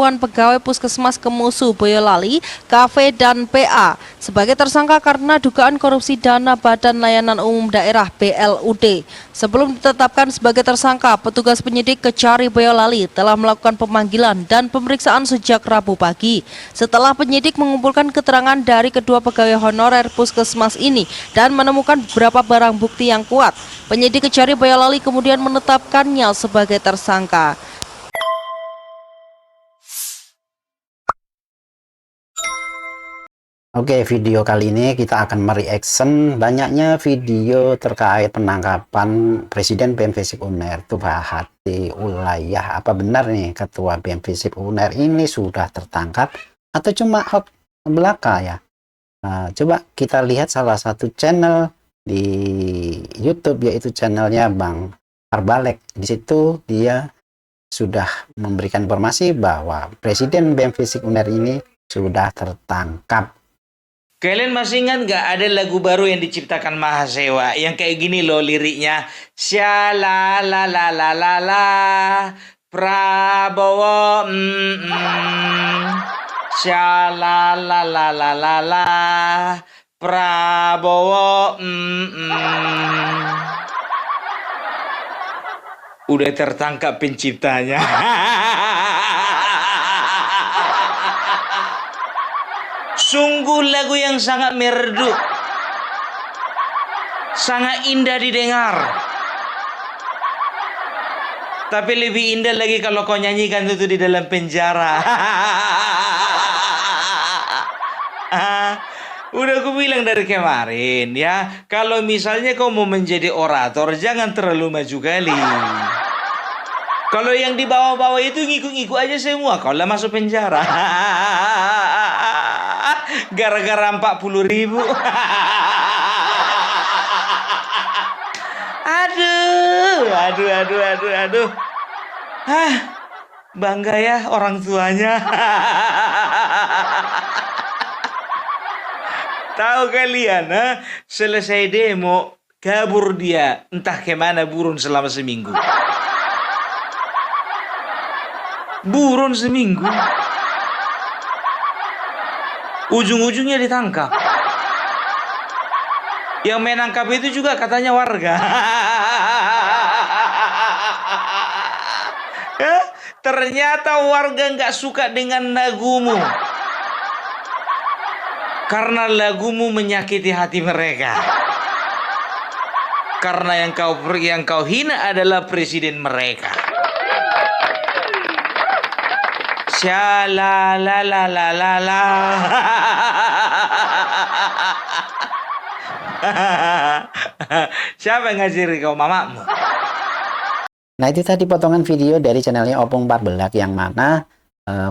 ribuan pegawai Puskesmas Kemusu, Boyolali, KV, dan PA sebagai tersangka karena dugaan korupsi dana Badan Layanan Umum Daerah BLUD. Sebelum ditetapkan sebagai tersangka, petugas penyidik Kejari Boyolali telah melakukan pemanggilan dan pemeriksaan sejak Rabu pagi. Setelah penyidik mengumpulkan keterangan dari kedua pegawai honorer Puskesmas ini dan menemukan beberapa barang bukti yang kuat, penyidik Kejari Boyolali kemudian menetapkannya sebagai tersangka. Oke, video kali ini kita akan mereaction banyaknya video terkait penangkapan Presiden BEM FISIP UNER Tubahati Ulayah. Apa benar nih Ketua BEM FISIP UNER ini sudah tertangkap atau cuma hoax belaka ya? Nah, coba kita lihat salah satu channel di YouTube, yaitu channelnya Bang Arbalek. Di situ dia sudah memberikan informasi bahwa Presiden BEM FISIP UNER ini sudah tertangkap. Kalian masih ingat nggak ada lagu baru yang diciptakan Mahasewa yang kayak gini loh liriknya? Shalalalalala Prabowo Shalalalalala Prabowo Udah tertangkap penciptanya. Sungguh lagu yang sangat merdu, sangat indah didengar. Tapi lebih indah lagi kalau kau nyanyikan itu di dalam penjara. Udah aku bilang dari kemarin ya, kalau misalnya kau mau menjadi orator, jangan terlalu maju kali. Kalau yang di bawah-bawah itu ngikut-ngikut aja semua, kau lah masuk penjara. Gara-gara 40.000. Aduh. Bangga ya orang tuanya. Tahu kalian, selesai demo, kabur dia entah kemana buron selama seminggu. Buron seminggu. Ujung-ujungnya ditangkap. Yang menangkap itu juga katanya warga. Ternyata warga nggak suka dengan lagumu. Karena lagumu menyakiti hati mereka. Karena yang kau hina adalah presiden mereka. Shalalalalala. Siapa yang ngajari kau, mamamu? Nah, itu tadi potongan video dari channelnya Opung Parbelak yang mana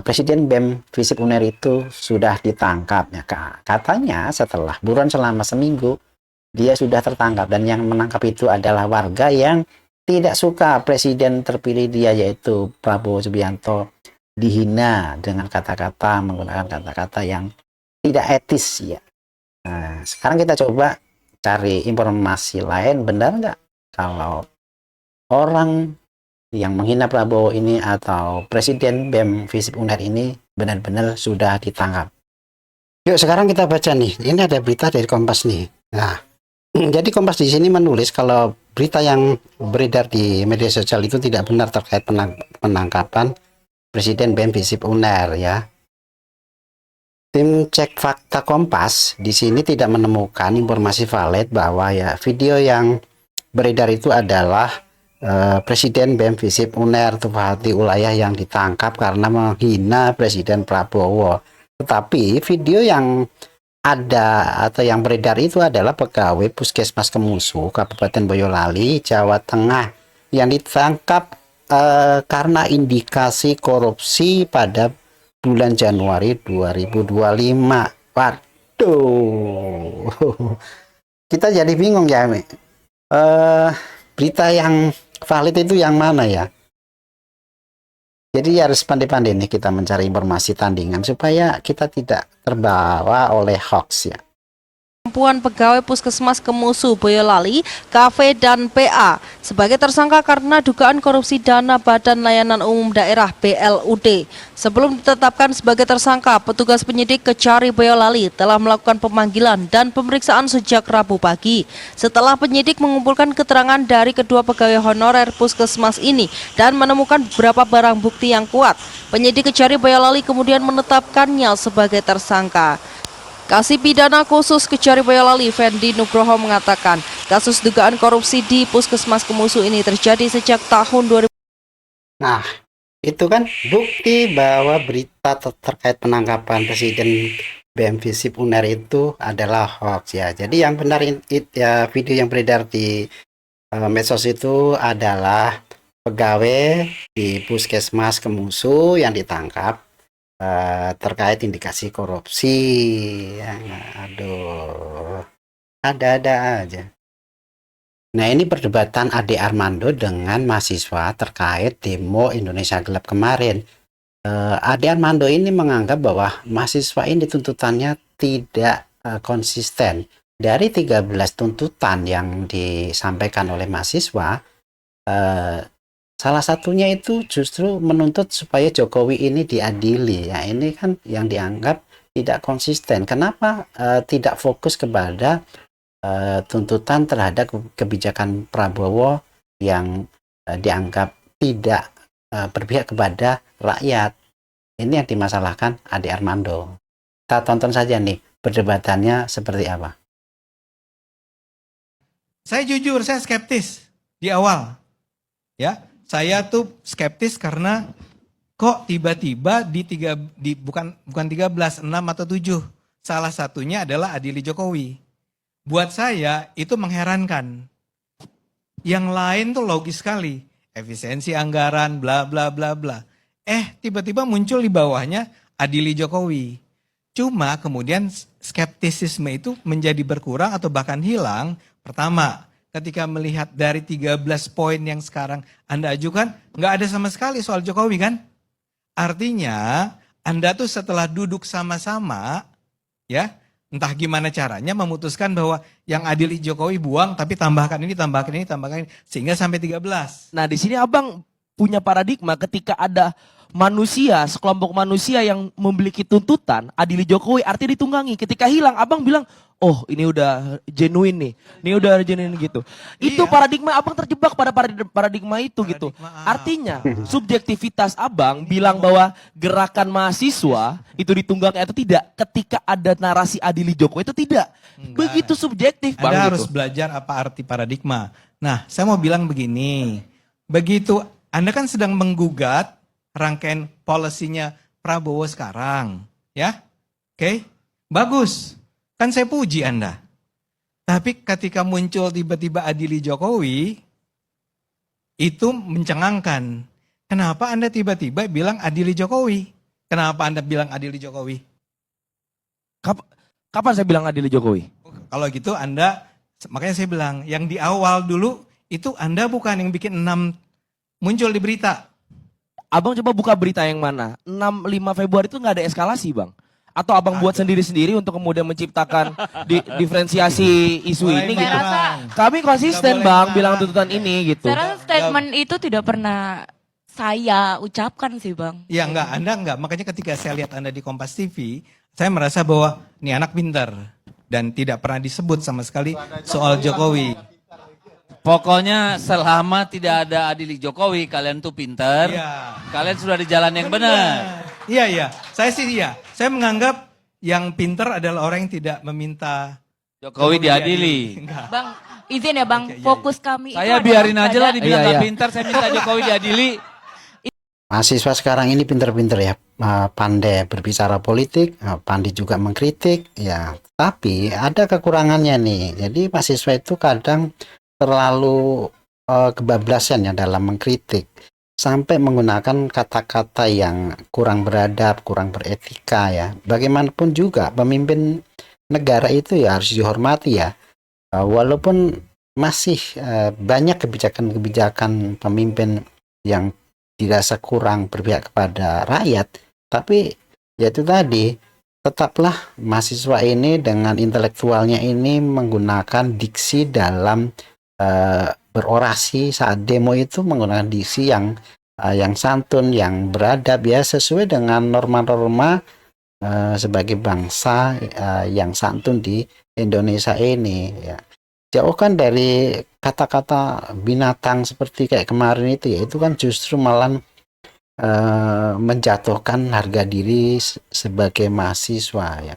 Presiden BEM FISIP UNER itu sudah ditangkap ya. Katanya setelah buron selama seminggu dia sudah tertangkap, dan yang menangkap itu adalah warga yang tidak suka presiden terpilih dia, yaitu Prabowo Subianto, dihina dengan kata-kata, menggunakan kata-kata yang tidak etis ya. Nah, sekarang kita coba cari informasi lain, benar nggak kalau orang yang menghina Prabowo ini atau Presiden BEM FISIP UNER ini benar-benar sudah ditangkap. Yuk sekarang kita baca nih, ini ada berita dari Kompas nih. Nah, jadi Kompas di sini menulis kalau berita yang beredar di media sosial itu tidak benar terkait penangkapan Presiden BEM FISIP UNER ya. Tim cek fakta Kompas di sini tidak menemukan informasi valid bahwa ya video yang beredar itu adalah Presiden BEM FISIP UNER Tubahati Ulayah yang ditangkap karena menghina Presiden Prabowo. Tetapi video yang ada atau yang beredar itu adalah pegawai Puskesmas Kemusu, Kabupaten Boyolali, Jawa Tengah yang ditangkap karena indikasi korupsi pada bulan Januari 2025. Waduh, kita jadi bingung ya. Berita yang valid itu yang mana ya? Jadi harus pandai-pandai nih kita mencari informasi tandingan supaya kita tidak terbawa oleh hoax ya. Perempuan pegawai Puskesmas Kemusu, Boyolali, KV dan PA sebagai tersangka karena dugaan korupsi dana Badan Layanan Umum Daerah BLUD. Sebelum ditetapkan sebagai tersangka, petugas penyidik Kejari Boyolali telah melakukan pemanggilan dan pemeriksaan sejak Rabu pagi. Setelah penyidik mengumpulkan keterangan dari kedua pegawai honorer Puskesmas ini dan menemukan beberapa barang bukti yang kuat, penyidik Kejari Boyolali kemudian menetapkannya sebagai tersangka. Kasih Pidana Khusus Kejari Boyolali Fendi Nugroho mengatakan kasus dugaan korupsi di Puskesmas Kemusu ini terjadi sejak tahun 2000. Nah, itu kan bukti bahwa berita terkait penangkapan Presiden BEM FISIP UNER itu adalah hoax ya. Jadi yang benar ya, video yang beredar di medsos itu adalah pegawai di Puskesmas Kemusu yang ditangkap terkait indikasi korupsi. Ya, aduh, ada-ada aja. Nah, ini perdebatan Ade Armando dengan mahasiswa terkait demo Indonesia Gelap kemarin. Ade Armando ini menganggap bahwa mahasiswa ini tuntutannya tidak konsisten. Dari 13 tuntutan yang disampaikan oleh mahasiswa, salah satunya itu justru menuntut supaya Jokowi ini diadili. Ya, ini kan yang dianggap tidak konsisten. Kenapa tidak fokus kepada tuntutan terhadap kebijakan Prabowo yang dianggap tidak berpihak kepada rakyat? Ini yang dimasalahkan Ade Armando. Kita tonton saja nih perdebatannya seperti apa. Saya jujur, saya skeptis di awal. Ya, saya tuh skeptis karena kok tiba-tiba bukan 13, 6 atau 7. Salah satunya adalah adili Jokowi. Buat saya itu mengherankan. Yang lain tuh logis sekali. Efisiensi anggaran, bla bla bla bla. Tiba-tiba muncul di bawahnya adili Jokowi. Cuma kemudian skeptisisme itu menjadi berkurang atau bahkan hilang. Pertama, ketika melihat dari 13 poin yang sekarang Anda ajukan, nggak ada sama sekali soal Jokowi kan? Artinya Anda tuh setelah duduk sama-sama, ya, entah gimana caranya memutuskan bahwa yang adili Jokowi buang, tapi tambahkan ini, tambahkan ini, tambahkan ini, sehingga sampai 13. Nah, di sini Abang punya paradigma ketika ada manusia, sekelompok manusia yang memiliki tuntutan, adili Jokowi artinya ditunggangi. Ketika hilang, Abang bilang, oh ini udah genuine nih, ini udah genuine gitu. Itu Iya. paradigma Abang terjebak pada paradigma itu gitu. Paradigma Artinya, subjektivitas Abang bilang bahwa gerakan mahasiswa itu ditunggangi atau tidak, ketika ada narasi adili Jokowi itu tidak. Enggak. Begitu subjektif Bang Anda gitu. harus belajar apa arti paradigma. Nah, saya mau bilang begini. Begitu Anda kan sedang menggugat rangkaian polisinya Prabowo sekarang, ya? Oke? Bagus. Kan saya puji Anda. Tapi ketika muncul tiba-tiba adili Jokowi, itu mencengangkan. Kenapa Anda tiba-tiba bilang adili Jokowi? Kenapa Anda bilang adili Jokowi? Kapan saya bilang adili Jokowi? Kalau gitu Anda, makanya saya bilang, yang di awal dulu itu Anda bukan yang bikin 6 muncul di berita. Abang coba buka berita yang mana? 5 Februari itu nggak ada eskalasi Bang? Atau Abang buat sendiri-sendiri untuk kemudian menciptakan diferensiasi isu Mulai ini gitu? menyerang. Kami konsisten Nggak boleh Bang menyerang. bilang tuntutan ini gitu. Saya rasa statement itu tidak pernah saya ucapkan sih Bang. Ya enggak, Anda enggak. Makanya ketika saya lihat Anda di Kompas TV, saya merasa bahwa ini anak pintar. Dan tidak pernah disebut sama sekali soal Jokowi. Pokoknya selama tidak ada adili Jokowi, kalian tuh pinter. Iya. Kalian sudah di jalan yang benar. Iya, iya. Saya sih iya. Saya menganggap yang pintar adalah orang yang tidak meminta Jokowi diadili. Enggak. Bang, izin ya Bang, fokus kami Saya itu biarin adalah aja lah pada- dibilang Iya, gak iya. pintar, saya minta Jokowi diadili. Mahasiswa sekarang ini pinter-pinter ya, pandai berbicara politik, pandai juga mengkritik, ya. Tapi ada kekurangannya nih. Jadi mahasiswa itu kadang terlalu kebablasan ya dalam mengkritik, sampai menggunakan kata-kata yang kurang beradab, kurang beretika ya. Bagaimanapun juga pemimpin negara itu ya harus dihormati ya. Walaupun masih banyak kebijakan-kebijakan pemimpin yang dirasa kurang berpihak kepada rakyat, tapi ya itu tadi, tetaplah mahasiswa ini dengan intelektualnya ini menggunakan diksi dalam berorasi saat demo itu, menggunakan diksi yang santun, yang beradab, ya sesuai dengan norma-norma sebagai bangsa yang santun di Indonesia ini, ya. Jauhkan dari kata-kata binatang seperti kayak kemarin itu, ya itu kan justru malah menjatuhkan harga diri sebagai mahasiswa, ya.